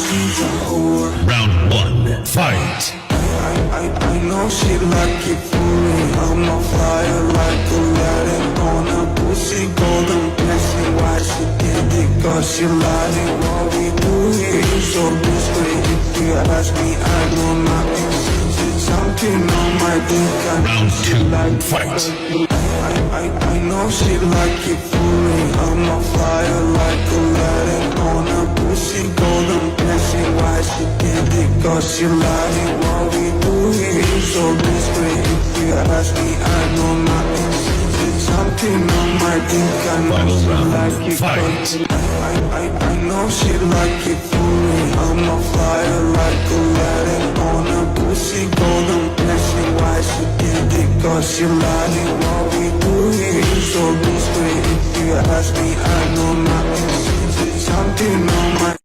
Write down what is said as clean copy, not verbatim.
she's a whore. Round one, fight. I know she like it for me. I'm a flyer like Aladdin on a pussy golden blessing. Why she did it? Cause she lied it. What we do here is so discreet. If you ask me, I know nothing. It's something on my dick. Round two, fight. I know she like it for me. I'm a flyer like Aladdin on a pussy golden blessing. Why she did it? Cause she lied it. What we do here is so discreet. If you ask me, I know nothing. It's something on my dick. I know Final she round, like it. fight. I know she like it for me. I'm a flyer like Aladdin on a pussy golden blessing. Why she did it? Cause she lied it. What we do here is so discreet. If you ask me, I know nothing. It's something on my